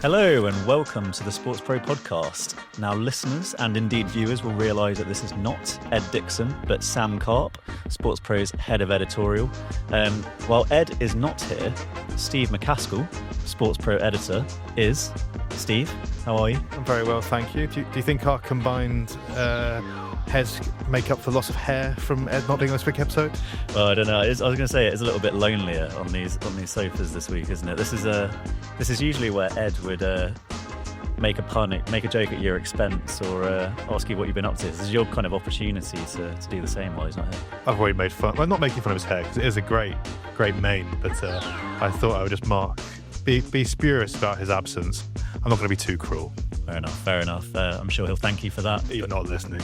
Hello and welcome to the SportsPro podcast. Now listeners and indeed viewers will realise that this is not Ed Dixon but Sam Carp, SportsPro's head of editorial. While Ed is not here, Steve McCaskill, SportsPro editor, is. Steve, how are you? I'm very well, thank you. Do you think our combined heads make up for the loss of hair from Ed not being on this week episode? Well, I don't know. I was going to say it's a little bit lonelier on these sofas this week, isn't it? This is usually where Ed would make a joke at your expense, or ask you what you've been up to. This is your kind of opportunity to do the same while he's not here. I've already made fun. Well, not making fun of his hair because it is a great mane, but I thought I would just be spurious about his absence. I'm not going to be too cruel. Fair enough. I'm sure he'll thank you for that. You're not listening.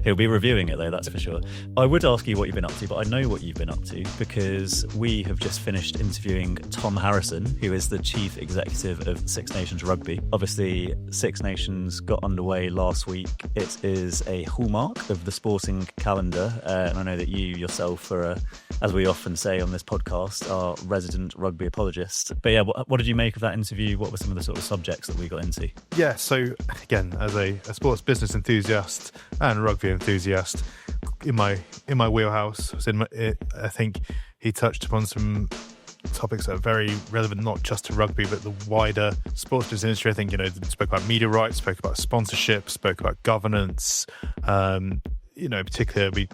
He'll be reviewing it though, that's for sure. I would ask you what you've been up to, but I know what you've been up to because we have just finished interviewing Tom Harrison, who is the chief executive of Six Nations Rugby. Obviously, Six Nations got underway last week. It is a hallmark of the sporting calendar, and I know that you yourself are, as we often say on this podcast, are resident rugby apologist. But yeah, what did you make of that interview? What were some of the sort of subjects that we got into? Yeah, so again, as a sports business enthusiast and rugby enthusiast, in my wheelhouse, I think he touched upon some topics that are very relevant, not just to rugby, but the wider sports business industry. I think, spoke about media rights, spoke about sponsorship, spoke about governance. Particularly,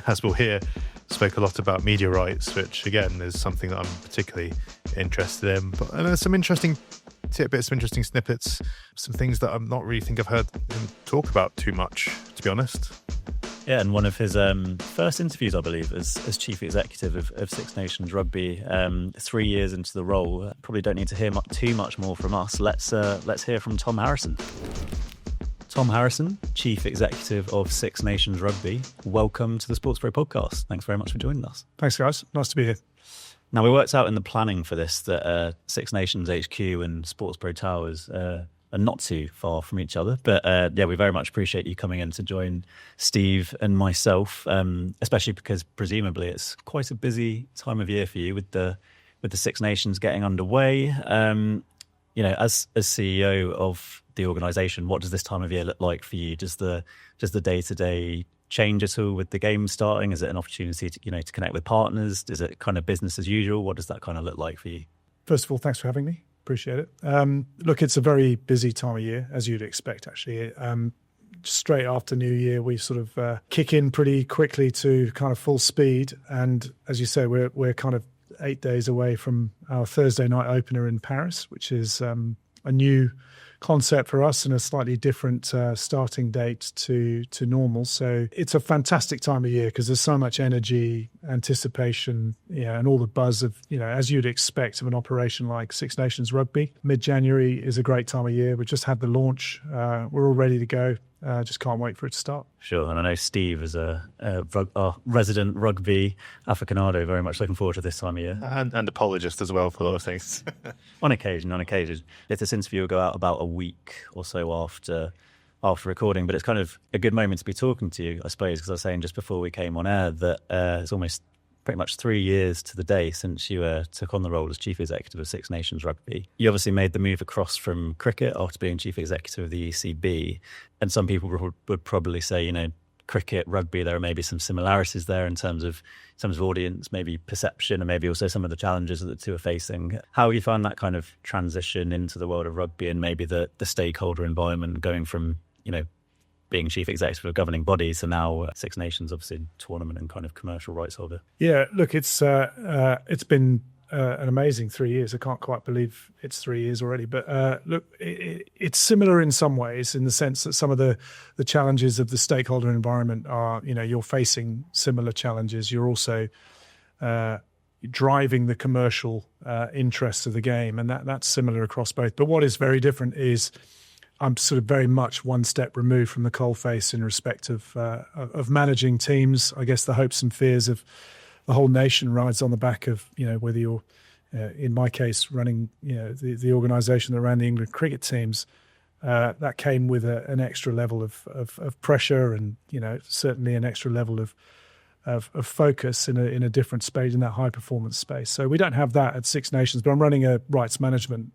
as we'll hear, spoke a lot about media rights, which again is something that I'm particularly interested in. But there's some interesting tidbits, some interesting snippets, some things that I'm not really think I've heard him talk about too much, to be honest. Yeah, and one of his first interviews, I believe, as chief executive of Six Nations Rugby, 3 years into the role. Probably don't need to hear too much more from us. Let's hear from Tom Harrison. Tom Harrison, Chief Executive of Six Nations Rugby. Welcome to the SportsPro podcast. Thanks very much for joining us. Thanks, guys. Nice to be here. Now, we worked out in the planning for this that Six Nations HQ and SportsPro Towers are not too far from each other. But we very much appreciate you coming in to join Steve and myself, especially because presumably it's quite a busy time of year for you with the Six Nations getting underway. As CEO of the organisation, what does this time of year look like for you? Does the day-to-day change at all with the game starting? Is it an opportunity to connect with partners? Is it kind of business as usual? What does that kind of look like for you? First of all, thanks for having me. Appreciate it. Look, it's a very busy time of year, as you'd expect, actually. Straight after New Year, we sort of kick in pretty quickly to kind of full speed. And as you say, we're kind of 8 days away from our Thursday night opener in Paris, which is a new concept for us and a slightly different starting date to normal. So it's a fantastic time of year because there's so much energy, anticipation, and all the buzz of, as you'd expect of an operation like Six Nations Rugby. Mid-January is a great time of year. We just had the launch. We're all ready to go. Just can't wait for it to start. Sure, and I know Steve is a resident rugby aficionado, very much looking forward to this time of year. And apologist as well for a lot of things. On occasion. This interview will go out about a week or so after recording, but it's kind of a good moment to be talking to you, I suppose, because I was saying just before we came on air that it's almost pretty much 3 years to the day since you took on the role as Chief Executive of Six Nations Rugby. You obviously made the move across from cricket after being Chief Executive of the ECB. And some people would probably say, cricket, rugby, there are maybe some similarities there in terms of audience, maybe perception, and maybe also some of the challenges that the two are facing. How you find that kind of transition into the world of rugby and maybe the stakeholder environment going from, being chief executive of a governing body to now Six Nations, obviously tournament and kind of commercial rights holder? Yeah, look, it's been an amazing 3 years. I can't quite believe it's 3 years already. But look, it's similar in some ways in the sense that some of the challenges of the stakeholder environment are, you're facing similar challenges. You're also driving the commercial interests of the game, and that's similar across both. But what is very different is I'm sort of very much one step removed from the coalface in respect of managing teams. I guess the hopes and fears of the whole nation rides on the back of, whether you're, in my case, running, the organisation that ran the England cricket teams. That came with an extra level of pressure and, certainly an extra level of focus in a different space, in that high performance space. So we don't have that at Six Nations, but I'm running a rights management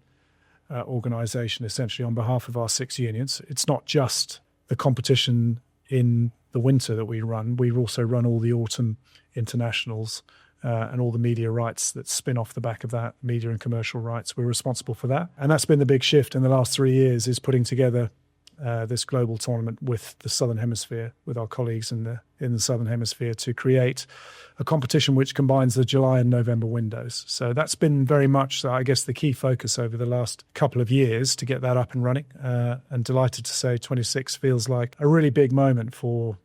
organisation, essentially on behalf of our 6 unions. It's not just the competition in the winter that we run. We also run all the autumn internationals and all the media rights that spin off the back of that, media and commercial rights. We're responsible for that. And that's been the big shift in the last 3 years, is putting together this global tournament with the Southern Hemisphere, with our colleagues in the Southern Hemisphere, to create a competition which combines the July and November windows. So that's been very much, I guess, the key focus over the last couple of years to get that up and running. And delighted to say 26 feels like a really big moment for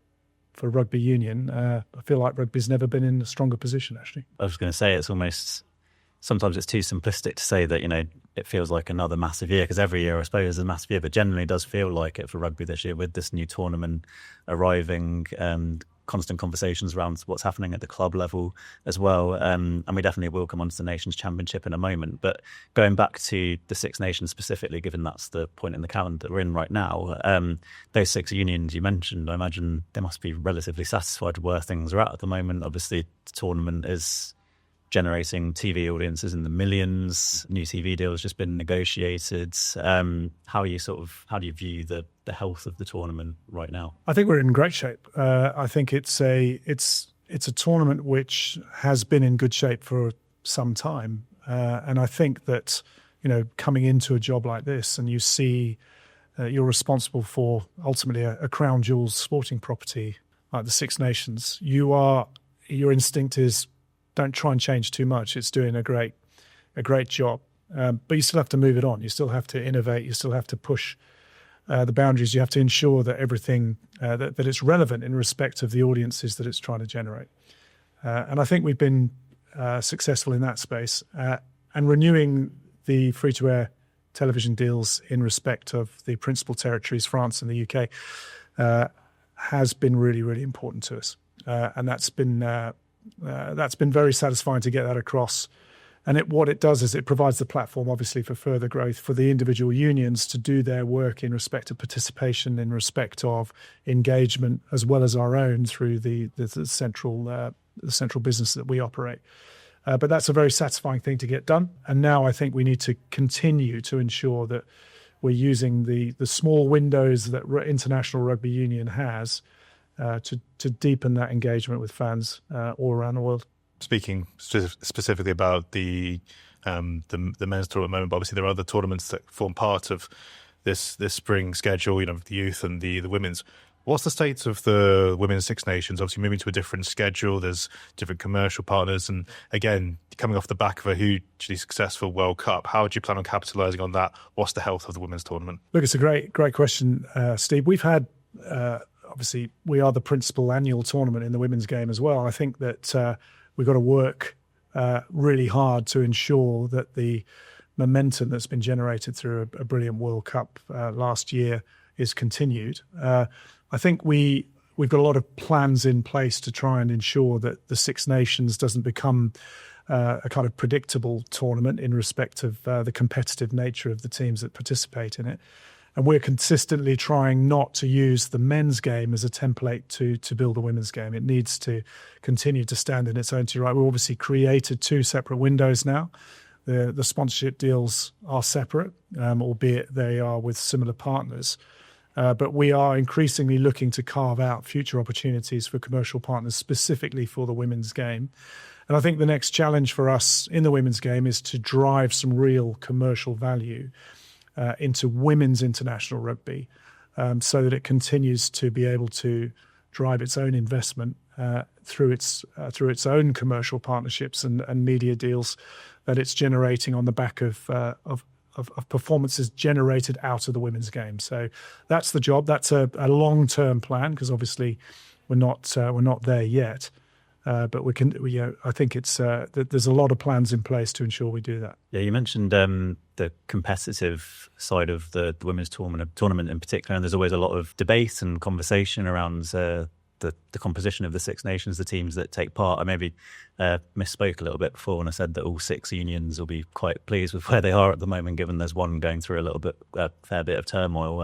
rugby union. I feel like rugby's never been in a stronger position, actually. I was going to say, it's almost, sometimes it's too simplistic to say that, it feels like another massive year, because every year, I suppose, is a massive year, but generally does feel like it for rugby this year, with this new tournament arriving and constant conversations around what's happening at the club level as well. And we definitely will come on to the Nations Championship in a moment. But going back to the Six Nations specifically, given that's the point in the calendar we're in right now, those 6 unions you mentioned, I imagine they must be relatively satisfied with where things are at the moment. Obviously, the tournament is generating TV audiences in the millions. New TV deals just been negotiated. How do you view the health of the tournament right now? I think we're in great shape. I think it's a tournament which has been in good shape for some time, and I think that coming into a job like this, and you see you're responsible for ultimately a crown jewels sporting property like the Six Nations. Your instinct is, don't try and change too much. It's doing a great job, but you still have to move it on. You still have to innovate. You still have to push the boundaries. You have to ensure that everything that it's relevant in respect of the audiences that it's trying to generate. And I think we've been successful in that space. And renewing the free-to-air television deals in respect of the principal territories, France and the UK, has been really, really important to us. And that's been very satisfying to get that across. And what it does is it provides the platform, obviously, for further growth for the individual unions to do their work in respect of participation, in respect of engagement, as well as our own through the central business that we operate. But that's a very satisfying thing to get done. And now I think we need to continue to ensure that we're using the small windows that International Rugby Union has to deepen that engagement with fans all around the world. Speaking specifically about the men's tournament moment, but obviously there are other tournaments that form part of this spring schedule, the youth and the women's. What's the state of the Women's Six Nations? Obviously moving to a different schedule, there's different commercial partners, and again, coming off the back of a hugely successful World Cup, how do you plan on capitalising on that? What's the health of the women's tournament? Look, it's a great question, Steve. We've had, obviously, we are the principal annual tournament in the women's game as well. I think that we've got to work really hard to ensure that the momentum that's been generated through a brilliant World Cup last year is continued. I think we've got a lot of plans in place to try and ensure that the Six Nations doesn't become a kind of predictable tournament in respect of the competitive nature of the teams that participate in it. And we're consistently trying not to use the men's game as a template to build a women's game. It needs to continue to stand in its own right. We've obviously created 2 separate windows now. The sponsorship deals are separate, albeit they are with similar partners. But we are increasingly looking to carve out future opportunities for commercial partners specifically for the women's game. And I think the next challenge for us in the women's game is to drive some real commercial value into women's international rugby so that it continues to be able to drive its own investment through its own commercial partnerships and media deals that it's generating on the back of performances generated out of the women's game. So that's the job. That's a long-term plan, because obviously we're not there yet. But I think it's there's a lot of plans in place to ensure we do that. Yeah, you mentioned the competitive side of the women's tournament in particular, and there's always a lot of debate and conversation around the composition of the Six Nations, the teams that take part. I maybe misspoke a little bit before when I said that all 6 unions will be quite pleased with where they are at the moment, given there's one going through a fair bit of turmoil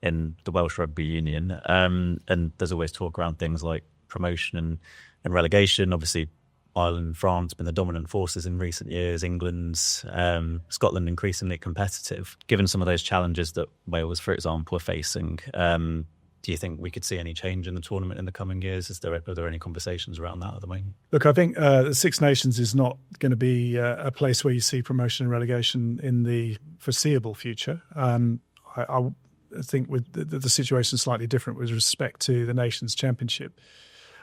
in the Welsh Rugby Union. And there's always talk around things like promotion and relegation. Obviously, Ireland and France been the dominant forces in recent years. England's, Scotland increasingly competitive. Given some of those challenges that Wales, for example, are facing, do you think we could see any change in the tournament in the coming years? Are there any conversations around that at the moment? Look, I think the Six Nations is not going to be a place where you see promotion and relegation in the foreseeable future. I think with the situation is slightly different with respect to the Nations Championship.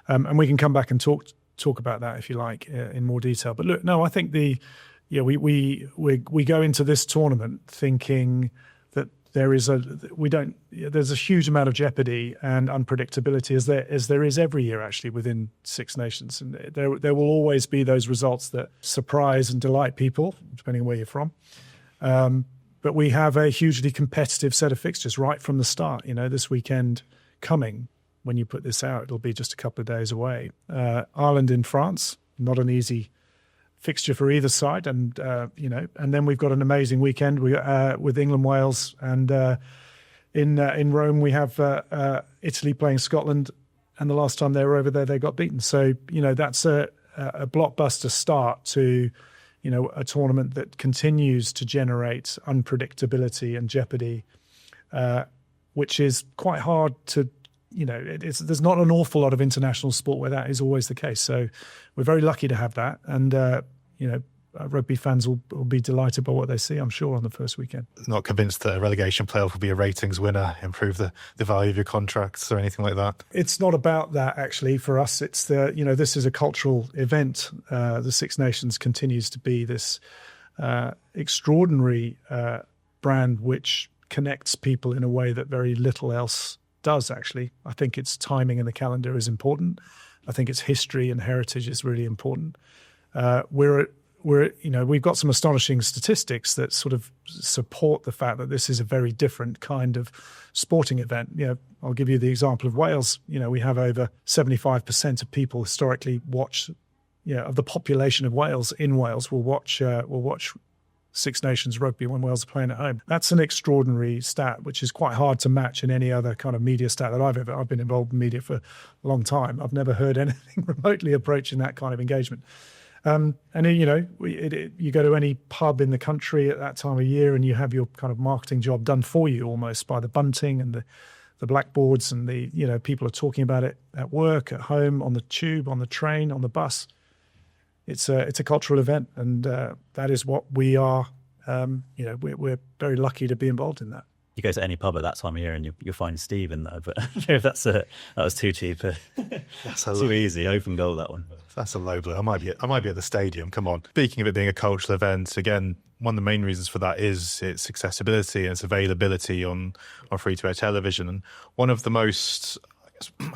And we can come back and talk about that if you like in more detail. But look, no, I think we go into this tournament thinking that there's a huge amount of jeopardy and unpredictability as there is every year actually within Six Nations, and there will always be those results that surprise and delight people depending on where you're from. But we have a hugely competitive set of fixtures right from the start. This weekend coming, when you put this out, it'll be just a couple of days away. Ireland in France, not an easy fixture for either side, and then we've got an amazing weekend with England, Wales, and in Rome we have Italy playing Scotland, and the last time they were over there they got beaten. So that's a blockbuster start to a tournament that continues to generate unpredictability and jeopardy, which is quite hard to. There's not an awful lot of international sport where that is always the case. So we're very lucky to have that. And, rugby fans will be delighted by what they see, I'm sure, on the first weekend. Not convinced that a relegation playoff will be a ratings winner, improve the value of your contracts or anything like that? It's not about that, actually, for us. It's this is a cultural event. The Six Nations continues to be this extraordinary brand which connects people in a way that very little else does, actually. I think its timing in the calendar is important. I think its history and heritage is really important. We've got some astonishing statistics that sort of support the fact that this is a very different kind of sporting event. I'll give you the example of Wales. We have over 75% of people historically watch. Of the population of Wales will watch Six Nations Rugby when Wales are playing at home. That's an extraordinary stat, which is quite hard to match in any other kind of media stat that I've been involved in media for a long time. I've never heard anything remotely approaching that kind of engagement. You go to any pub in the country at that time of year and you have your kind of marketing job done for you almost by the bunting and the blackboards, and people are talking about it at work, at home, on the tube, on the train, on the bus. It's a cultural event, and that is what we are. We're very lucky to be involved in that. You go to any pub at that time of year, and you'll find Steve in there. But if that was too cheap, too easy, open goal that one. That's a low blow. I might be at the stadium. Come on. Speaking of it being a cultural event, again, one of the main reasons for that is its accessibility and its availability on free-to-air television. And one of the most,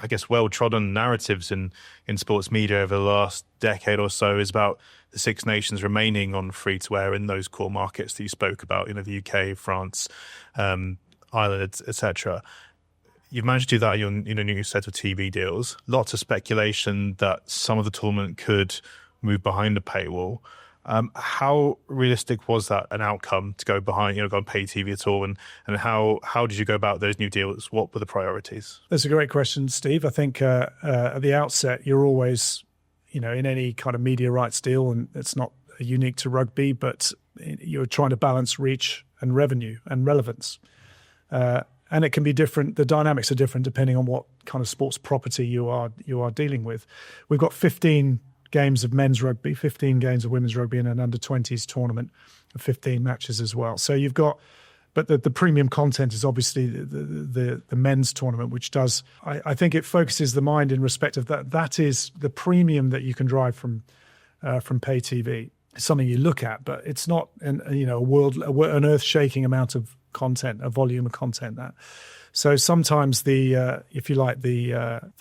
I guess, well-trodden narratives in sports media over the last decade or so is about the Six Nations remaining on free-to-air in those core markets that you spoke about, the UK, France, Ireland, etc. You've managed to do that in your new set of TV deals. Lots of speculation that some of the tournament could move behind a paywall. How realistic was that an outcome to go behind, go on pay TV at all? And how did you go about those new deals? What were the priorities? That's a great question, Steve. I think at the outset, you're always, in any kind of media rights deal, and it's not unique to rugby, but you're trying to balance reach and revenue and relevance. And it can be different. The dynamics are different depending on what kind of sports property you are dealing with. We've got 15 games of men's rugby, 15 games of women's rugby, and an under-20s tournament of 15 matches as well. So you've got, but the premium content is obviously the men's tournament, which does, I think it focuses the mind in respect of that. That is the premium that you can drive from pay TV. It's something you look at, but it's not an earth-shaking amount of content, a volume of content. That so sometimes the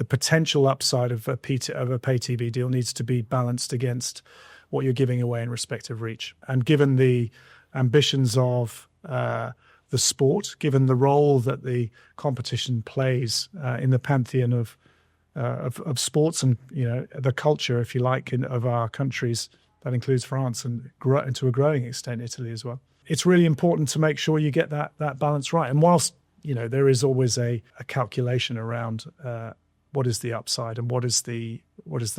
potential upside of a pay TV deal needs to be balanced against what you're giving away in respect of reach. And given the ambitions of the sport, given the role that the competition plays in the pantheon of sports and the culture, if you like, of our countries, that includes France and to a growing extent Italy as well. It's really important to make sure you get that balance right. And whilst there is always a calculation around what is the upside and what is the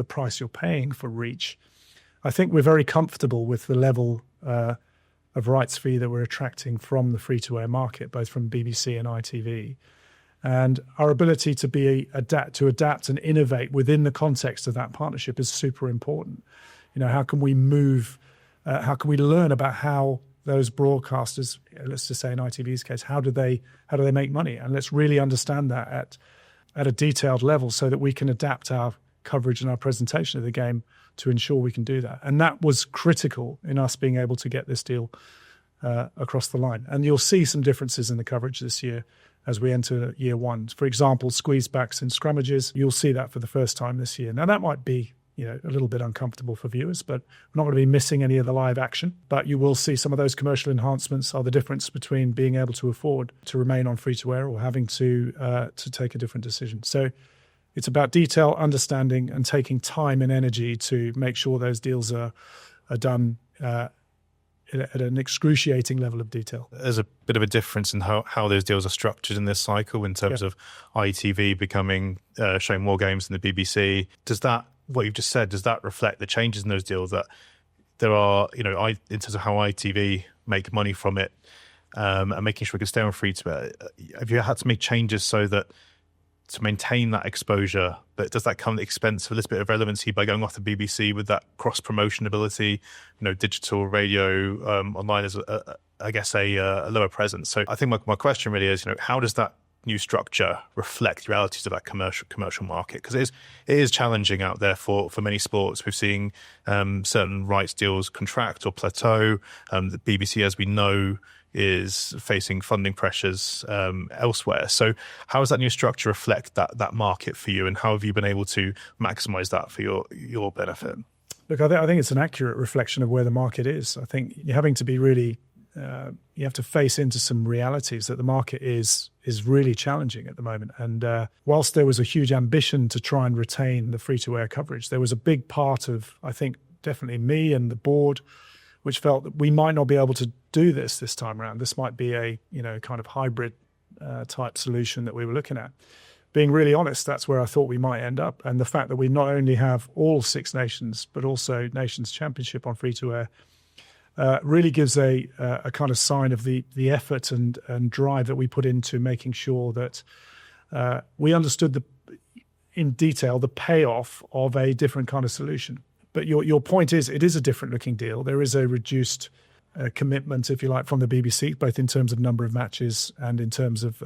price you're paying for reach. I think we're very comfortable with the level of rights fee that we're attracting from the free-to-air market, both from BBC and ITV. And our ability to adapt and innovate within the context of that partnership is super important. How can we move? How can we learn about how those broadcasters, let's just say in ITV's case, how do they make money? And let's really understand that at a detailed level so that we can adapt our coverage and our presentation of the game to ensure we can do that. And that was critical in us being able to get this deal across the line. And you'll see some differences in the coverage this year as we enter year one. For example, squeeze backs and scrummages, you'll see that for the first time this year. Now, that might be a little bit uncomfortable for viewers, but we're not going to be missing any of the live action. But you will see some of those commercial enhancements are the difference between being able to afford to remain on free-to-air or having to take a different decision. So it's about detail, understanding, and taking time and energy to make sure those deals are done at an excruciating level of detail. There's a bit of a difference in how those deals are structured in this cycle in terms of ITV becoming showing more games than the BBC. Does that, what you've just said, does that reflect the changes in those deals that there are, in terms of how ITV make money from it and making sure we can stay on free-to-air? Have you had to make changes so that to maintain that exposure, but does that come at the expense of a little bit of relevancy by going off the BBC with that cross-promotion ability, digital, radio, online is, I guess, a lower presence? So I think my question really is, how does that new structure reflect the realities of that commercial market? Because it is challenging out there for many sports. We've seen certain rights deals contract or plateau. The BBC, as we know, is facing funding pressures elsewhere. So how does that new structure reflect that market for you, and how have you been able to maximize that for your benefit? Look, I think it's an accurate reflection of where the market is. I think you're having to be really, you have to face into some realities that the market is really challenging at the moment. And whilst there was a huge ambition to try and retain the free-to-air coverage, there was a big part of, I think, definitely me and the board, which felt that we might not be able to do this time around. This might be a kind of hybrid type solution that we were looking at. Being really honest, that's where I thought we might end up. And the fact that we not only have all Six Nations, but also Nations Championship on free-to-air really gives a kind of sign of the effort and drive that we put into making sure that we understood in detail the payoff of a different kind of solution. But your point is, it is a different looking deal. There is a reduced commitment, if you like, from the BBC, both in terms of number of matches and in terms of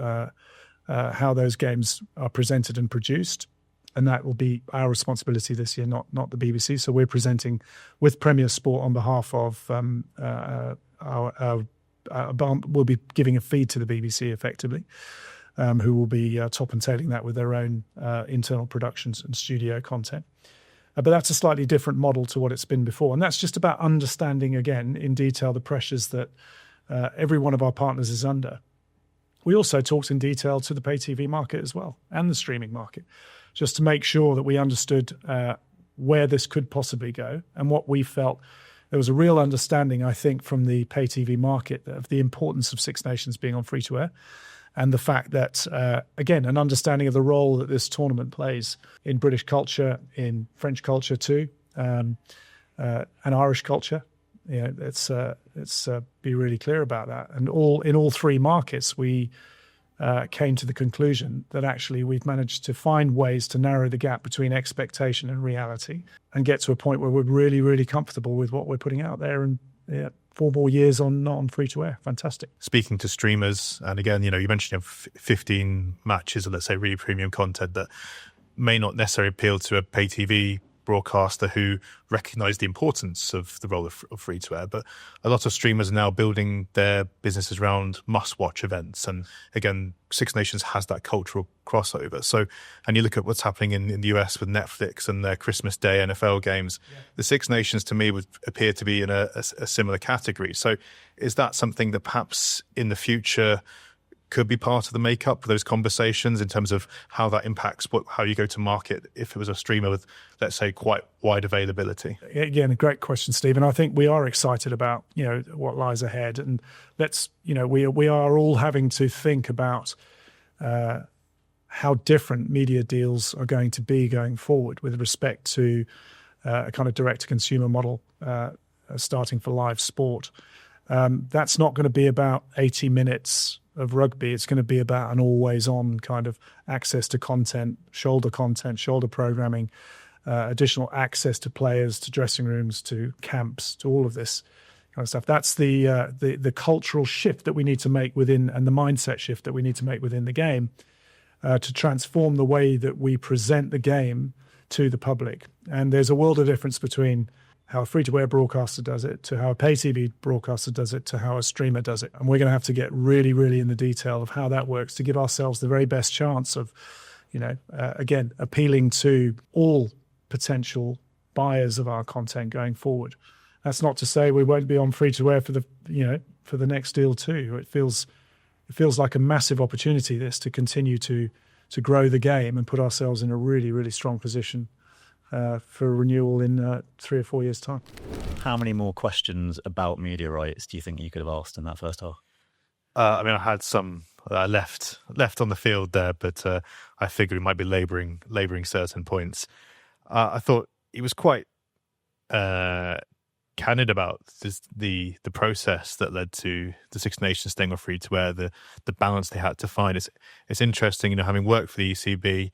how those games are presented and produced. And that will be our responsibility this year, not the BBC. So we're presenting with Premier Sport on behalf of we'll be giving a feed to the BBC effectively, who will be top and tailing that with their own internal productions and studio content. But that's a slightly different model to what it's been before. And that's just about understanding, again, in detail, the pressures that every one of our partners is under. We also talked in detail to the pay TV market as well, and the streaming market, just to make sure that we understood where this could possibly go and what we felt. There was a real understanding, I think, from the pay TV market of the importance of Six Nations being on free-to-air. And the fact that, again, an understanding of the role that this tournament plays in British culture, in French culture too, and Irish culture. Let's be really clear about that. And in all three markets, we came to the conclusion that actually we've managed to find ways to narrow the gap between expectation and reality and get to a point where we're really, really comfortable with what we're putting out there. And 4 more years on free-to-air. Fantastic. Speaking to streamers, and again, you mentioned 15 matches of, let's say, really premium content that may not necessarily appeal to a pay TV broadcaster who recognise the importance of the role of free-to-air. But a lot of streamers are now building their businesses around must-watch events. And again, Six Nations has that cultural crossover. So, and you look at what's happening in the US with Netflix and their Christmas Day NFL games. Yeah. The Six Nations, to me, would appear to be in a similar category. So is that something that perhaps in the future could be part of the makeup of those conversations in terms of how that impacts how you go to market if it was a streamer with, let's say, quite wide availability? Again, a great question, Stephen. I think we are excited about, what lies ahead. And we are all having to think about how different media deals are going to be going forward with respect to a kind of direct-to-consumer model starting for live sport. That's not going to be about 80 minutes of rugby. It's going to be about an always-on kind of access to content, shoulder programming, additional access to players, to dressing rooms, to camps, to all of this kind of stuff. That's the cultural shift that we need to make within, and the mindset shift that we need to make within the game to transform the way that we present the game to the public. And there's a world of difference between how a free-to-air broadcaster does it, to how a pay TV broadcaster does it, to how a streamer does it. And we're going to have to get really, really in the detail of how that works to give ourselves the very best chance of, again, appealing to all potential buyers of our content going forward. That's not to say we won't be on free-to-air for the next deal too. It feels like a massive opportunity, this, to continue to grow the game and put ourselves in a really, really strong position for renewal in 3 or 4 years' time. How many more questions about media rights do you think you could have asked in that first half? I had some left on the field there, but I figured we might be labouring certain points. I thought he was quite candid about the process that led to the Six Nations staying on free to air, the balance they had to find. It's interesting, having worked for the ECB.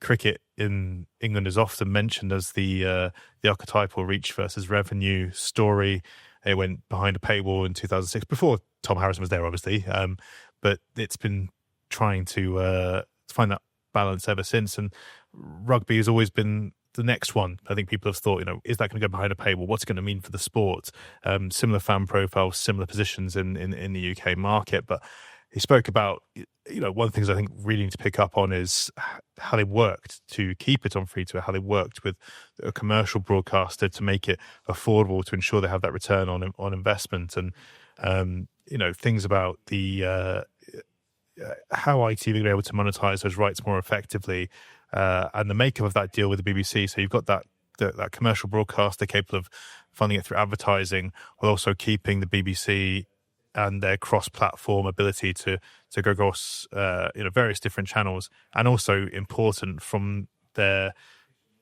Cricket in England is often mentioned as the archetypal reach versus revenue story. It went behind a paywall in 2006, before Tom Harrison was there, obviously. But it's been trying to find that balance ever since. And rugby has always been the next one. I think people have thought, is that going to go behind a paywall? What's it going to mean for the sport? Similar fan profiles, similar positions in the UK market. But he spoke about, one of the things I think really need to pick up on is how they worked to keep it on free to air, how they worked with a commercial broadcaster to make it affordable, to ensure they have that return on investment, and things about the how ITV were able to monetize those rights more effectively, and the makeup of that deal with the BBC. So you've got that commercial broadcaster capable of funding it through advertising, while also keeping the BBC and their cross-platform ability to go across various different channels, and also important from their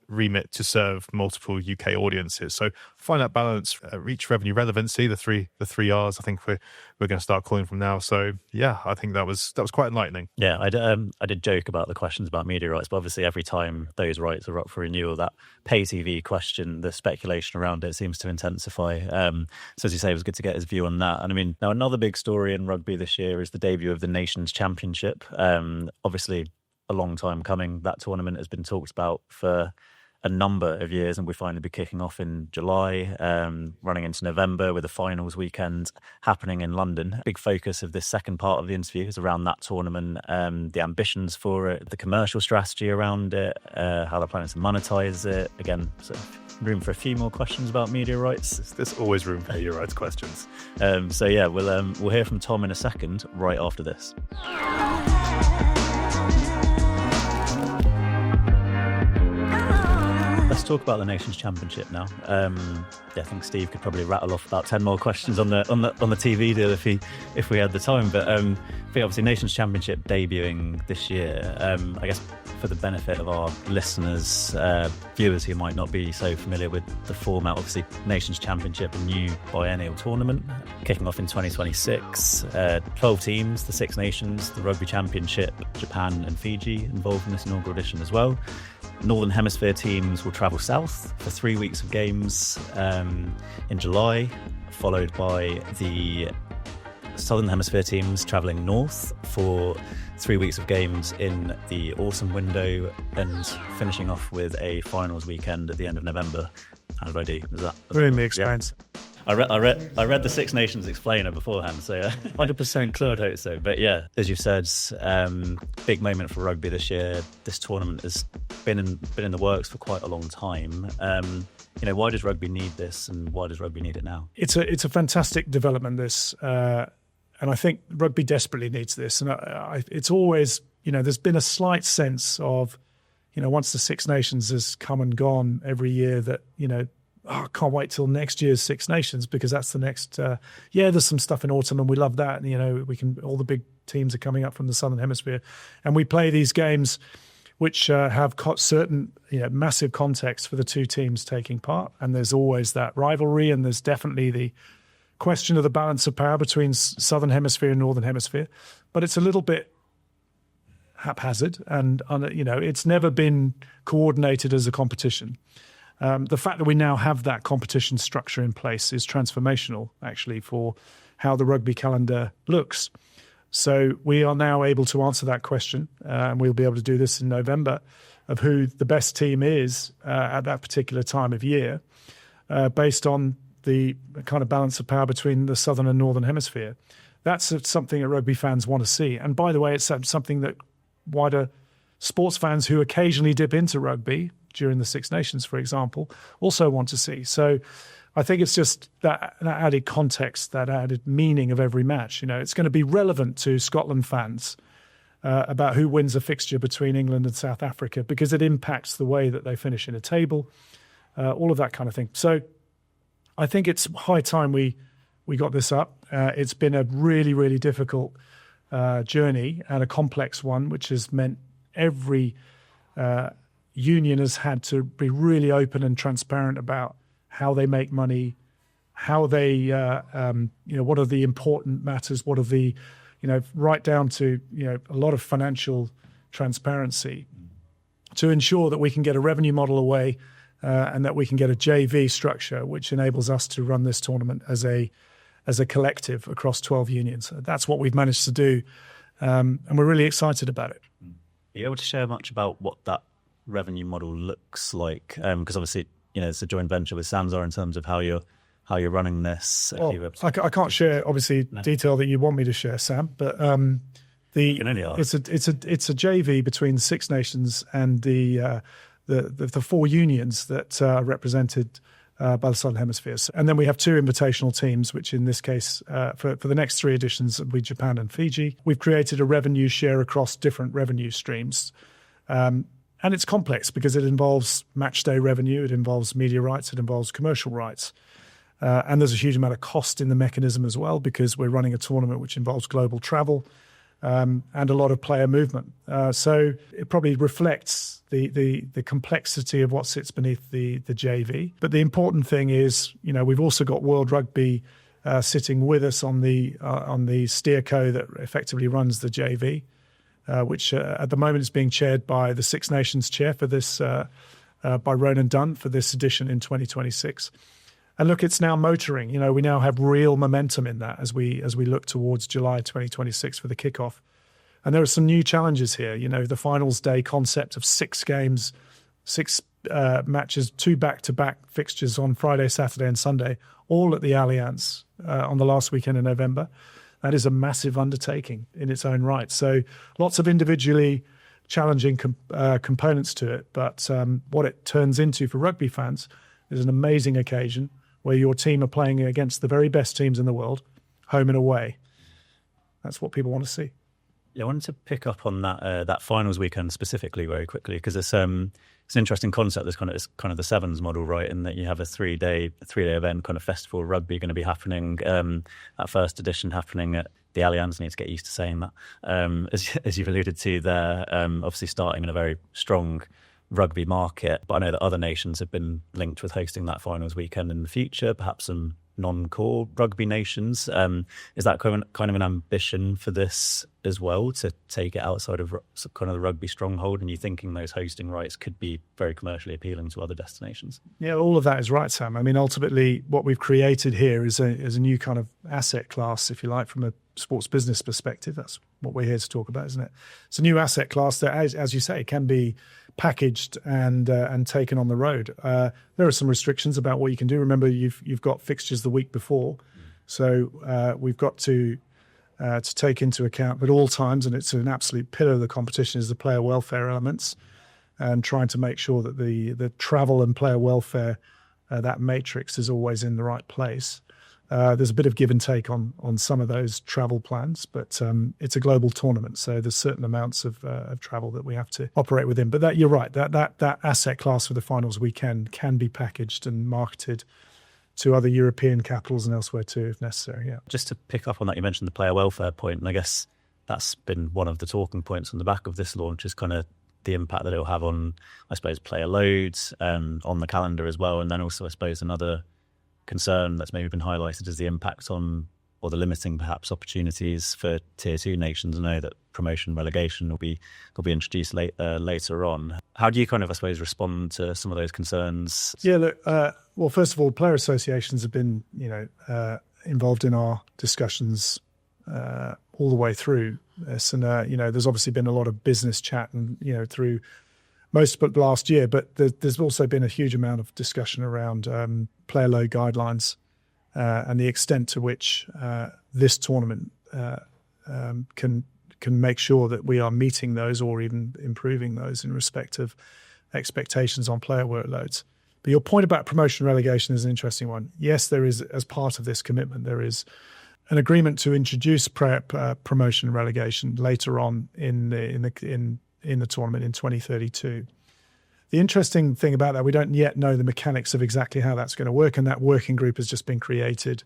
remit to serve multiple UK audiences. So find that balance, reach, revenue, relevancy, the three R's. I think we're going to start calling from now. So yeah, I think that was quite enlightening. Yeah, I did joke about the questions about media rights, but obviously every time those rights are up for renewal, that pay TV question, the speculation around it seems to intensify. So as you say, it was good to get his view on that. And I mean, now another big story in rugby this year is the debut of the Nations Championship. Obviously a long time coming. That tournament has been talked about for a number of years, and we finally be kicking off in July, running into November with the finals weekend happening in London. Big focus of this second part of the interview is around that tournament, the ambitions for it, the commercial strategy around it, how they're planning to monetize it. Again, sort of room for a few more questions about media rights. There's always room for media rights questions. So yeah, we'll hear from Tom in a second, right after this. Let's talk about the Nations Championship now. I think Steve could probably rattle off about 10 more questions on the TV deal if we had the time. But obviously Nations Championship debuting this year. I guess for the benefit of our listeners, viewers who might not be so familiar with the format, obviously Nations Championship, a new biennial tournament kicking off in 2026. 12 teams, the Six Nations, the Rugby Championship, Japan and Fiji involved in this inaugural edition as well. Northern Hemisphere teams will travel south for 3 weeks of games in July, followed by the Southern Hemisphere teams travelling north for 3 weeks of games in the autumn window, and finishing off with a finals weekend at the end of November. How did I do? Was that Really explains. Yeah. I read the Six Nations explainer beforehand, so 100% clear. I hope so. But yeah, as you said, big moment for rugby this year. This tournament has been in the works for quite a long time. Why does rugby need this, and why does rugby need it now? It's a fantastic development, this, and I think rugby desperately needs this. And it's always, there's been a slight sense of, once the Six Nations has come and gone every year, that I can't wait till next year's Six Nations, because that's the next. There's some stuff in autumn, and we love that. And we can, all the big teams are coming up from the Southern Hemisphere. And we play these games which have certain massive context for the two teams taking part. And there's always that rivalry, and there's definitely the question of the balance of power between Southern Hemisphere and Northern Hemisphere. But it's a little bit haphazard, and it's never been coordinated as a competition. The fact that we now have that competition structure in place is transformational, actually, for how the rugby calendar looks. So we are now able to answer that question, and we'll be able to do this in November, of who the best team is at that particular time of year, based on the kind of balance of power between the Southern and Northern Hemisphere. That's something that rugby fans want to see. And by the way, it's something that wider sports fans who occasionally dip into rugby during the Six Nations, for example, also want to see. So I think it's just that added context, that added meaning of every match. It's going to be relevant to Scotland fans about who wins a fixture between England and South Africa, because it impacts the way that they finish in a table, all of that kind of thing. So I think it's high time we got this up. It's been a really, really difficult journey, and a complex one, which has meant every union has had to be really open and transparent about how they make money, how they, what are the important matters, what are the, right down to, a lot of financial transparency to ensure that we can get a revenue model away and that we can get a JV structure, which enables us to run this tournament as a collective across 12 unions. That's what we've managed to do, and we're really excited about it. Are you able to share much about what that revenue model looks like? Because obviously, it's a joint venture with Sanzar in terms of how you're running this. Well, I can't share obviously detail that you want me to share, Sam, but it's a JV between the Six Nations and the four unions that are represented by the Southern Hemisphere. And then we have two invitational teams, which in this case, for the next three editions, will be Japan and Fiji. We've created a revenue share across different revenue streams. And it's complex because it involves match day revenue, it involves media rights, it involves commercial rights. And there's a huge amount of cost in the mechanism as well, because we're running a tournament which involves global travel and a lot of player movement. So it probably reflects the complexity of what sits beneath the JV. But the important thing is, we've also got World Rugby sitting with us on the steerco that effectively runs the JV, which at the moment is being chaired by the Six Nations chair for this, by Ronan Dunn for this edition in 2026. And look, it's now motoring. We now have real momentum in that as we look towards July 2026 for the kickoff. And there are some new challenges here. The finals day concept of 6 games, 6 matches, 2 back-to-back fixtures on Friday, Saturday, and Sunday, all at the Allianz on the last weekend in November. That is a massive undertaking in its own right. So lots of individually challenging components to it. But what it turns into for rugby fans is an amazing occasion where your team are playing against the very best teams in the world, home and away. That's what people want to see. Yeah, I wanted to pick up on that finals weekend specifically very quickly, because it's an interesting concept. There's kind of the sevens model, right? In that you have a three-day event, kind of festival rugby going to be happening. That first edition happening at the Allianz. I need to get used to saying that. As you've alluded to there, obviously starting in a very strong rugby market, but I know that other nations have been linked with hosting that finals weekend in the future, perhaps some non-core rugby nations. Is that kind of an ambition for this as well, to take it outside of kind of the rugby stronghold? And you thinking those hosting rights could be very commercially appealing to other destinations? Yeah, all of that is right, Sam. I mean, ultimately, what we've created here is a new kind of asset class, if you like, from a sports business perspective. That's what we're here to talk about, isn't it? It's a new asset class that, as you say, can be packaged and taken on the road. There are some restrictions about what you can do. Remember, you've got fixtures the week before, so we've got to take into account at all times, and it's an absolute pillar of the competition, is the player welfare elements, and trying to make sure that the travel and player welfare, that matrix is always in the right place. There's a bit of give and take on some of those travel plans, but it's a global tournament, so there's certain amounts of travel that we have to operate within. But you're right, that asset class for the finals weekend can be packaged and marketed to other European capitals and elsewhere too, if necessary. Yeah. Just to pick up on that, you mentioned the player welfare point, and I guess that's been one of the talking points on the back of this launch, is kind of the impact that it'll have on, I suppose, player loads and on the calendar as well. And then also, I suppose, another concern that's maybe been highlighted is the impact on, or the limiting perhaps, opportunities for tier 2 nations. I know that promotion relegation will be introduced later on. How do you kind of, I suppose, respond to some of those concerns? Yeah, look, well, first of all, player associations have been, involved in our discussions all the way through this. And, there's obviously been a lot of business chat and, through most of last year, but there's also been a huge amount of discussion around player load guidelines and the extent to which this tournament can make sure that we are meeting those or even improving those in respect of expectations on player workloads. But your point about promotion relegation is an interesting one. Yes, there is, as part of this commitment, there is an agreement to introduce promotion relegation later on in the tournament in 2032. The interesting thing about that, we don't yet know the mechanics of exactly how that's going to work, and that working group has just been created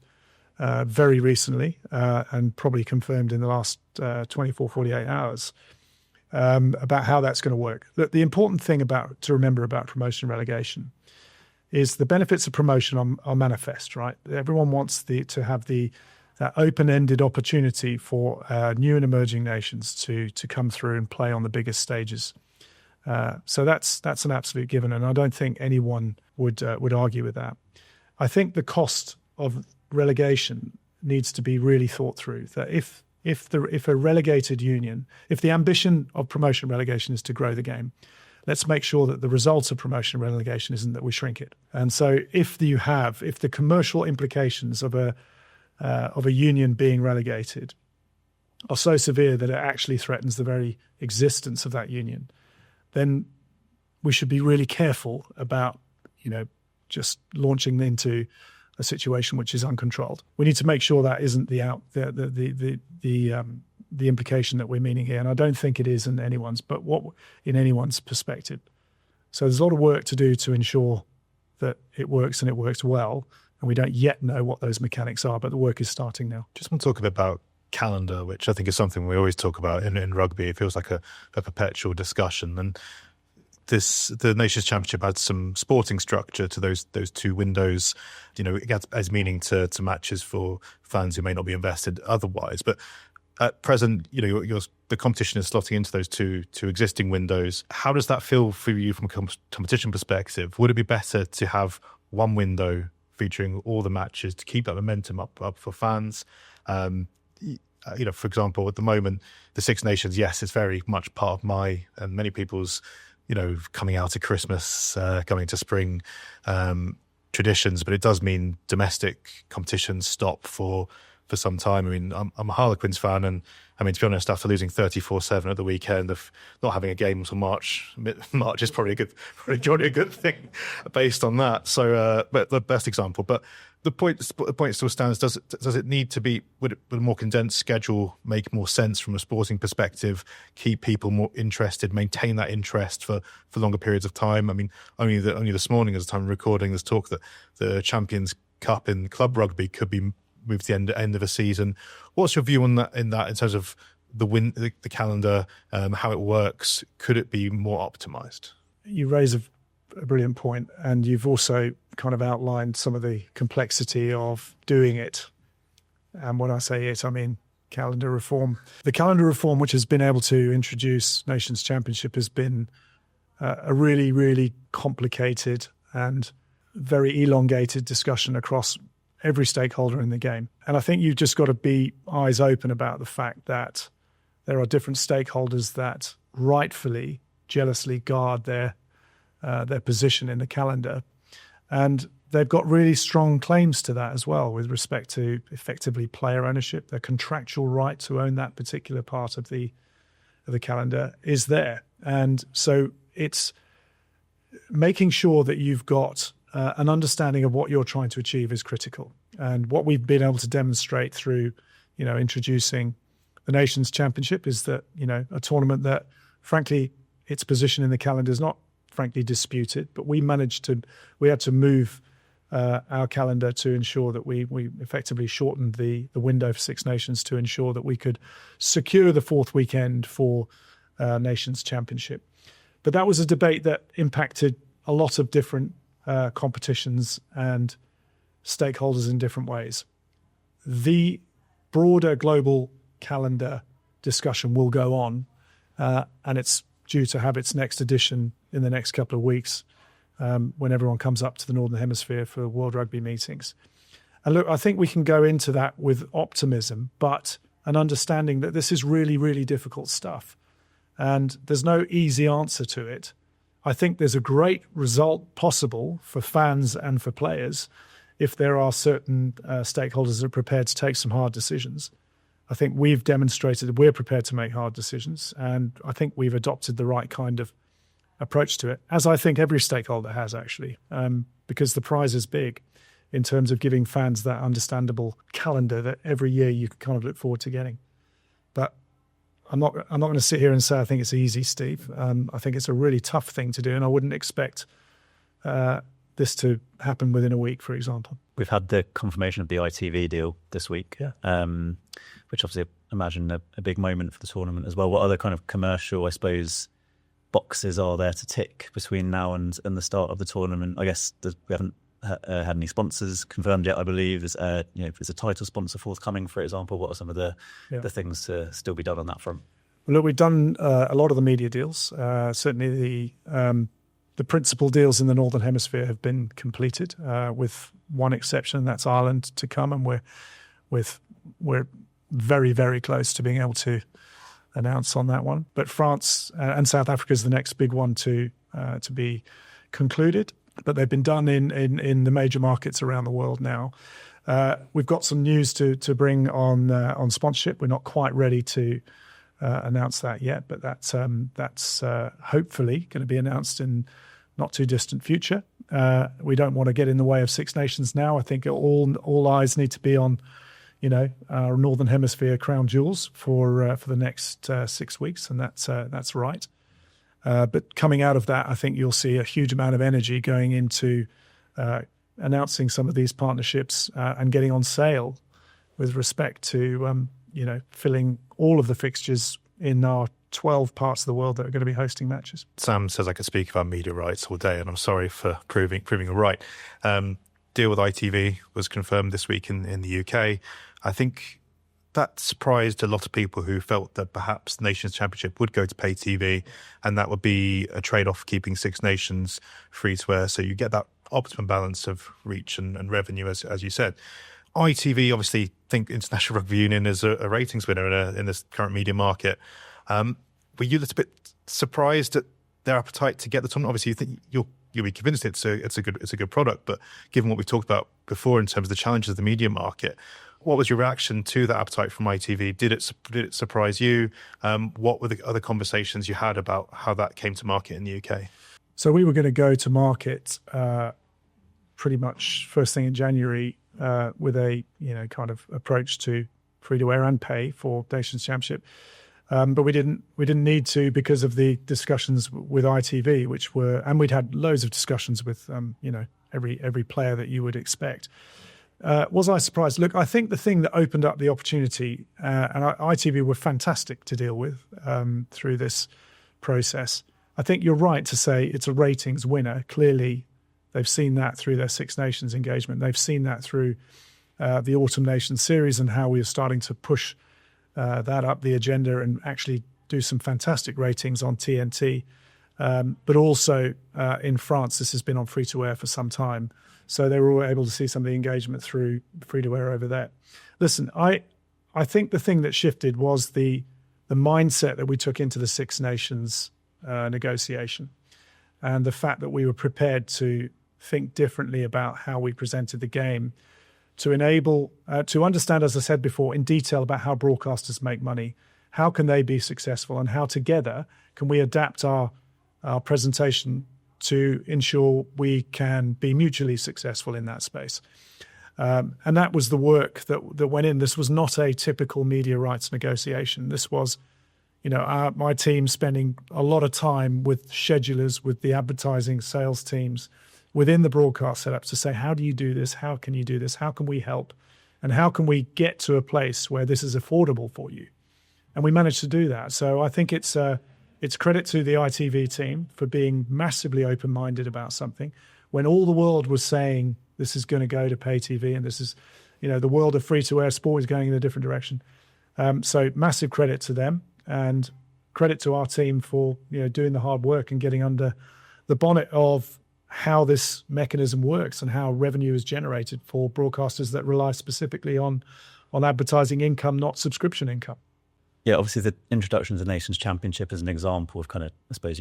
very recently and probably confirmed in the last 24, 48 hours about how that's going to work. The important thing to remember about promotion relegation is the benefits of promotion are manifest, right? Everyone wants to have that open-ended opportunity for new and emerging nations to come through and play on the biggest stages. So that's an absolute given, and I don't think anyone would argue with that. I think the cost of relegation needs to be really thought through. That if a relegated union, if the ambition of promotion relegation is to grow the game, let's make sure that the result of promotion relegation isn't that we shrink it. And so if the commercial implications of a union being relegated are so severe that it actually threatens the very existence of that union, then we should be really careful about, just launching into a situation which is uncontrolled. We need to make sure that isn't the implication that we're meaning here, and I don't think it is in anyone's perspective. So there's a lot of work to do to ensure that it works and it works well, and we don't yet know what those mechanics are, but the work is starting now. Just want to talk a bit about calendar, which I think is something we always talk about in rugby. It feels like a perpetual discussion, and the Nations Championship adds some sporting structure to those two windows. It adds meaning to matches for fans who may not be invested otherwise. But at present, the competition is slotting into those two existing windows. How does that feel for you from a competition perspective? Would it be better to have one window featuring all the matches to keep that momentum up for fans? For example, at the moment, the Six Nations, yes, it's very much part of my and many people's, coming out of Christmas, coming to spring traditions, but it does mean domestic competitions stop for some time. I mean, I'm a Harlequins fan, and I mean, to be honest, after losing 34-7 at the weekend, of not having a game until March is probably a good thing based on that. So, but the best example. But the point still stands. Does it need to be? Would a more condensed schedule make more sense from a sporting perspective? Keep people more interested, maintain that interest for longer periods of time. I mean, only this morning, as the time of recording, there's talk that the Champions Cup in club rugby could be moved to the end of a season. What's your view on that? In terms of the calendar, how it works, could it be more optimized? You raise a brilliant point, and you've also kind of outlined some of the complexity of doing it. And when I say it, I mean calendar reform. The calendar reform, which has been able to introduce Nations Championship, has been a really, really complicated and very elongated discussion across every stakeholder in the game. And I think you've just got to be eyes open about the fact that there are different stakeholders that rightfully, jealously guard their position in the calendar. And they've got really strong claims to that as well with respect to effectively player ownership. Their contractual right to own that particular part of the calendar is there. And so it's making sure that you've got an understanding of what you're trying to achieve is critical. And what we've been able to demonstrate through, introducing the Nations Championship is that, a tournament that, frankly, its position in the calendar is not, frankly, disputed, but we had to move our calendar to ensure that we effectively shortened the window for Six Nations to ensure that we could secure the fourth weekend for Nations Championship. But that was a debate that impacted a lot of different competitions and stakeholders in different ways. The broader global calendar discussion will go on, and it's due to have its next edition in the next couple of weeks when everyone comes up to the Northern Hemisphere for World Rugby meetings. And look, I think we can go into that with optimism, but an understanding that this is really, really difficult stuff. And there's no easy answer to it. I think there's a great result possible for fans and for players if there are certain stakeholders that are prepared to take some hard decisions. I think we've demonstrated that we're prepared to make hard decisions, and I think we've adopted the right kind of approach to it, as I think every stakeholder has, actually, because the prize is big in terms of giving fans that understandable calendar that every year you can kind of look forward to getting. But I'm not going to sit here and say I think it's easy, Steve. I think it's a really tough thing to do, and I wouldn't expect this to happen within a week, for example. We've had the confirmation of the ITV deal this week, which obviously I imagine a big moment for the tournament as well. What other kind of commercial, I suppose, boxes are there to tick between now and the start of the tournament? I guess we haven't had any sponsors confirmed yet, I believe. There's a title sponsor forthcoming, for example. What are some of the things to still be done on that front? Well, look, we've done a lot of the media deals. Certainly the principal deals in the Northern Hemisphere have been completed, with one exception, that's Ireland to come, and we're very, very close to being able to announce on that one. But France and South Africa is the next big one to be concluded. But they've been done in the major markets around the world now. We've got some news to bring on sponsorship. We're not quite ready to announce that yet, but that's hopefully going to be announced in not too distant future. We don't want to get in the way of Six Nations now. I think all eyes need to be on, our Northern Hemisphere crown jewels for the next 6 weeks, and that's right. But coming out of that, I think you'll see a huge amount of energy going into announcing some of these partnerships and getting on sale with respect to, filling all of the fixtures in our 12 parts of the world that are going to be hosting matches. Sam says I could speak about media rights all day, and I'm sorry for proving him right. Deal with ITV was confirmed this week in the UK. I think that surprised a lot of people who felt that perhaps Nations Championship would go to pay TV, and that would be a trade-off keeping Six Nations free to air. So you get that optimum balance of reach and revenue, as you said. ITV obviously think International Rugby Union is a ratings winner in this current media market. Were you a little bit surprised at their appetite to get the tournament? Obviously, you think you'll be convinced it's a good product, but given what we've talked about before in terms of the challenges of the media market, what was your reaction to that appetite from ITV? Did it surprise you? What were the other conversations you had about how that came to market in the UK? So we were going to go to market pretty much first thing in January with a kind of approach to free to air and pay for Nations Championship, but we didn't need to because of the discussions with ITV, and we'd had loads of discussions with every player that you would expect. Was I surprised? Look, I think the thing that opened up the opportunity, and ITV were fantastic to deal with through this process. I think you're right to say it's a ratings winner. Clearly, they've seen that through their Six Nations engagement. They've seen that through the Autumn Nations series and how we are starting to push that up the agenda and actually do some fantastic ratings on TNT. But also in France, this has been on free-to-air for some time. So they were able to see some of the engagement through free-to-air over there. Listen, I think the thing that shifted was the mindset that we took into the Six Nations negotiation, and the fact that we were prepared to think differently about how we presented the game, to enable, to understand, as I said before, in detail about how broadcasters make money, how can they be successful, and how together can we adapt our presentation to ensure we can be mutually successful in that space. And that was the work that went in. This was not a typical media rights negotiation. This was, my team spending a lot of time with schedulers, with the advertising sales teams, within the broadcast setups to say, how do you do this? How can you do this? How can we help? And how can we get to a place where this is affordable for you? And we managed to do that. So I think it's credit to the ITV team for being massively open-minded about something when all the world was saying this is going to go to pay TV and this is, the world of free-to-air sport is going in a different direction. So massive credit to them and credit to our team for doing the hard work and getting under the bonnet of how this mechanism works and how revenue is generated for broadcasters that rely specifically on advertising income, not subscription income. Yeah, obviously the introduction to the Nations Championship is an example of kind of, I suppose,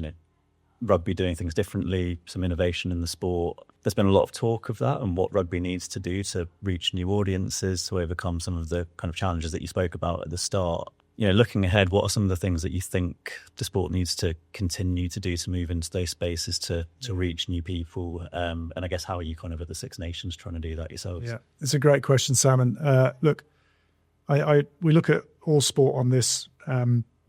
rugby doing things differently, some innovation in the sport. There's been a lot of talk of that and what rugby needs to do to reach new audiences, to overcome some of the kind of challenges that you spoke about at the start. Looking ahead, what are some of the things that you think the sport needs to continue to do to move into those spaces to reach new people? And I guess how are you kind of at the Six Nations trying to do that yourselves? Yeah, it's a great question, Simon. Look, we look at all sport on this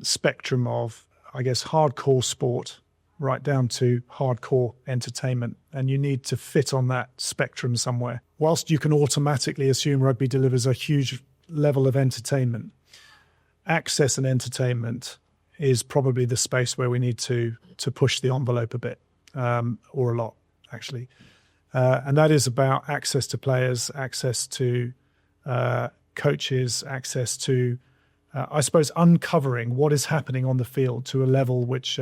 spectrum of, I guess, hardcore sport right down to hardcore entertainment. And you need to fit on that spectrum somewhere. Whilst you can automatically assume rugby delivers a huge level of entertainment, access and entertainment is probably the space where we need to push the envelope a bit, or a lot, actually. And that is about access to players, access to coaches, access to, I suppose, uncovering what is happening on the field to a level which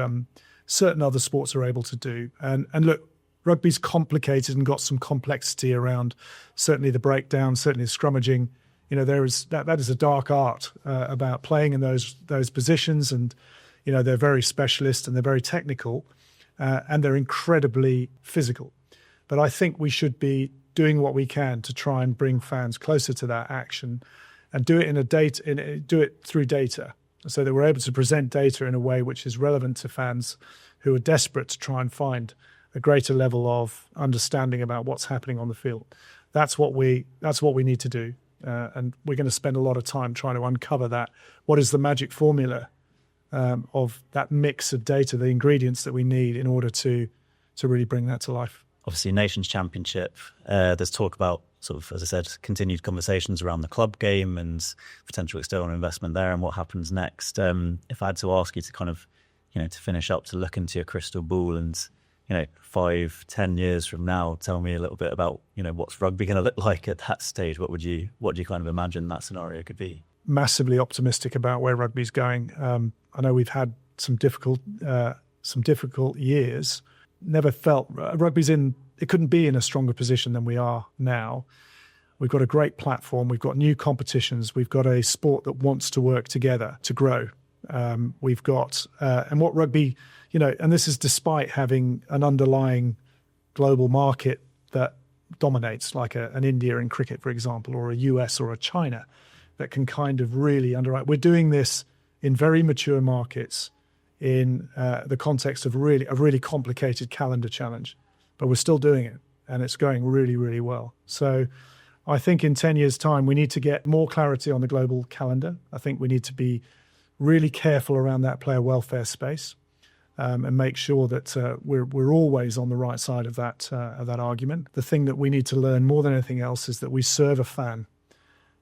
certain other sports are able to do. And look, rugby's complicated and got some complexity around certainly the breakdown, certainly the scrummaging. There is that is a dark art about playing in those positions, and they're very specialist and they're very technical, and they're incredibly physical. But I think we should be doing what we can to try and bring fans closer to that action, and do it do it through data, so that we're able to present data in a way which is relevant to fans who are desperate to try and find a greater level of understanding about what's happening on the field. That's what we need to do. And we're going to spend a lot of time trying to uncover that. What is the magic formula of that mix of data, the ingredients that we need in order to really bring that to life? Obviously, Nations Championship, there's talk about sort of, as I said, continued conversations around the club game and potential external investment there and what happens next. If I had to ask you to kind of, to finish up, to look into your crystal ball and 5-10 years from now, tell me a little bit about, what's rugby going to look like at that stage? What do you kind of imagine that scenario could be? Massively optimistic about where rugby's going. I know we've had some difficult years. Never felt it couldn't be in a stronger position than we are now. We've got a great platform. We've got new competitions. We've got a sport that wants to work together to grow. We've got, and what rugby, and this is despite having an underlying global market that dominates, like an India in cricket, for example, or a US or a China that can kind of really underwrite. We're doing this in very mature markets in the context of a really complicated calendar challenge, but we're still doing it, and it's going really, really well. So I think in 10 years' time, we need to get more clarity on the global calendar. I think we need to be really careful around that player welfare space, and make sure that we're always on the right side of that argument. The thing that we need to learn more than anything else is that we serve a fan,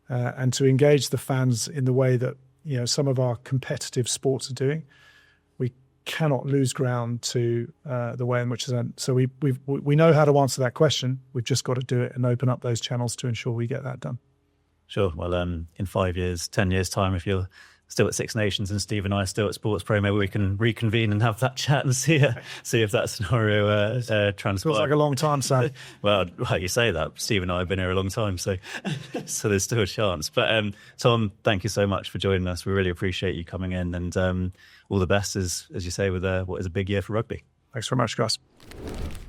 and to engage the fans in the way that some of our competitive sports are doing. We cannot lose ground to the way in which it's. So we know how to answer that question. We've just got to do it and open up those channels to ensure we get that done. Sure. Well, in 5 years, 10 years' time, if you're still at Six Nations and Steve and I are still at SportsPro, maybe we can reconvene and have that chat and see if that scenario transpires. Feels like a long time, Sam. Well, you say that. Steve and I have been here a long time, so there's still a chance. But Tom, thank you so much for joining us. We really appreciate you coming in, and all the best, as you say, with what is a big year for rugby. Thanks very much, guys.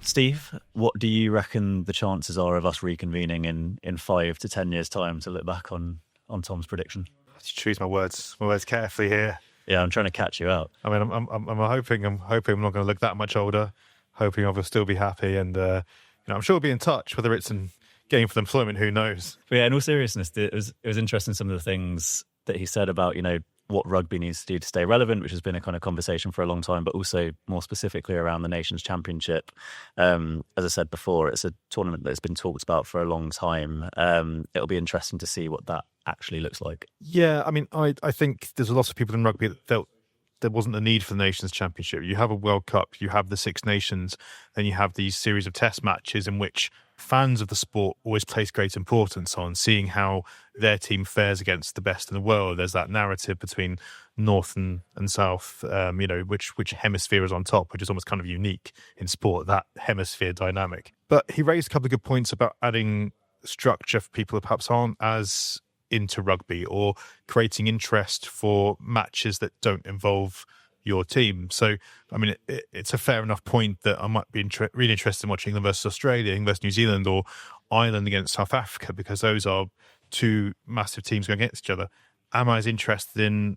Steve, what do you reckon the chances are of us reconvening in 5 to 10 years' time to look back on Tom's prediction? Choose my words carefully here. Yeah, I'm trying to catch you out. I mean, I'm hoping I'm not going to look that much older. Hoping I will still be happy, and I'm sure we'll be in touch. Whether it's in gainful employment, who knows? But yeah, in all seriousness, it was interesting some of the things that he said about what rugby needs to do to stay relevant, which has been a kind of conversation for a long time, but also more specifically around the Nations Championship. As I said before, it's a tournament that's been talked about for a long time. It'll be interesting to see what that actually looks like. Yeah, I mean, I think there's a lot of people in rugby that felt there wasn't a need for the Nations Championship. You have a World Cup, you have the Six Nations, then you have these series of test matches in which fans of the sport always place great importance on seeing how their team fares against the best in the world. There's that narrative between North and South, which hemisphere is on top, which is almost kind of unique in sport, that hemisphere dynamic. But he raised a couple of good points about adding structure for people who perhaps aren't as into rugby, or creating interest for matches that don't involve your team. So, I mean, it's a fair enough point that I might be really interested in watching England versus Australia, England versus New Zealand, or Ireland against South Africa, because those are two massive teams going against each other. Am I as interested in,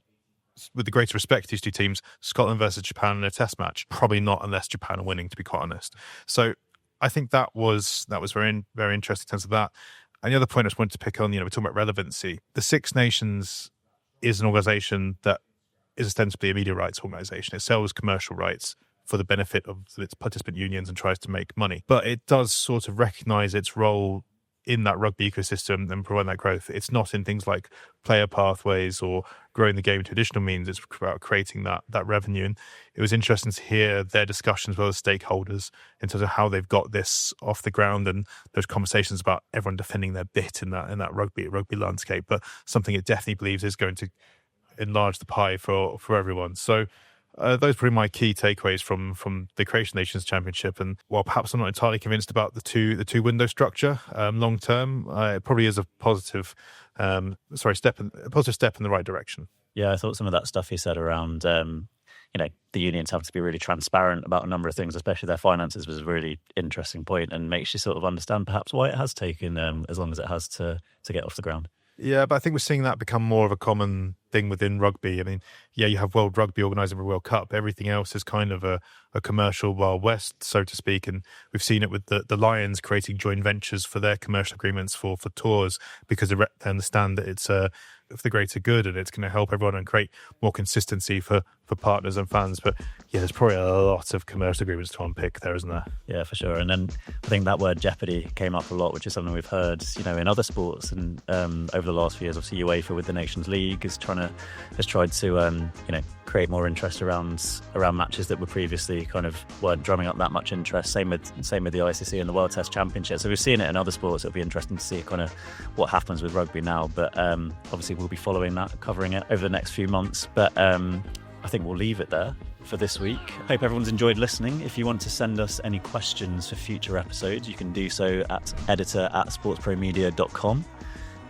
with the greater respect to these two teams, Scotland versus Japan in a test match? Probably not, unless Japan are winning, to be quite honest. So I think that was very, very interesting in terms of that. And the other point I just wanted to pick on, we're talking about relevancy. The Six Nations is an organisation that is ostensibly a media rights organisation. It sells commercial rights for the benefit of its participant unions and tries to make money. But it does sort of recognise its role in that rugby ecosystem and provide that growth. It's not in things like player pathways or growing the game to additional means. It's about creating that revenue. And it was interesting to hear their discussions with other stakeholders in terms of how they've got this off the ground, and those conversations about everyone defending their bit in that rugby landscape. But something it definitely believes is going to enlarge the pie for everyone. So those are probably my key takeaways from the Creation Nations Championship. And while perhaps I'm not entirely convinced about the two window structure long term, it probably is a positive step in the right direction. Yeah, I thought some of that stuff he said around the unions have to be really transparent about a number of things, especially their finances, was a really interesting point, and makes you sort of understand perhaps why it has taken as long as it has to get off the ground. Yeah, but I think we're seeing that become more of a common thing within rugby. I mean, yeah, you have World Rugby organising a World Cup. Everything else is kind of a commercial Wild West, so to speak. And we've seen it with the Lions creating joint ventures for their commercial agreements for tours, because they understand that it's for the greater good and it's going to help everyone and create more consistency for partners and fans. But yeah, there's probably a lot of commercial agreements to unpick there, isn't there? Yeah, for sure. And then I think that word jeopardy came up a lot, which is something we've heard, in other sports. And over the last few years, obviously UEFA with the Nations League has tried to create more interest around matches that were previously kind of weren't drumming up that much interest. Same with the ICC and the World Test Championship. So we've seen it in other sports. It'll be interesting to see kind of what happens with rugby now. But obviously we'll be following that, covering it over the next few months. But I think we'll leave it there for this week. Hope everyone's enjoyed listening. If you want to send us any questions for future episodes, you can do so at editor@sportspromedia.com.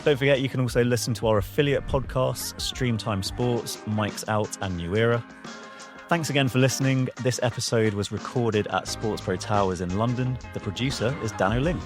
Don't forget, you can also listen to our affiliate podcasts, Streamtime Sports, Mike's Out, and New Era. Thanks again for listening. This episode was recorded at SportsPro Towers in London. The producer is Dan O'Ling.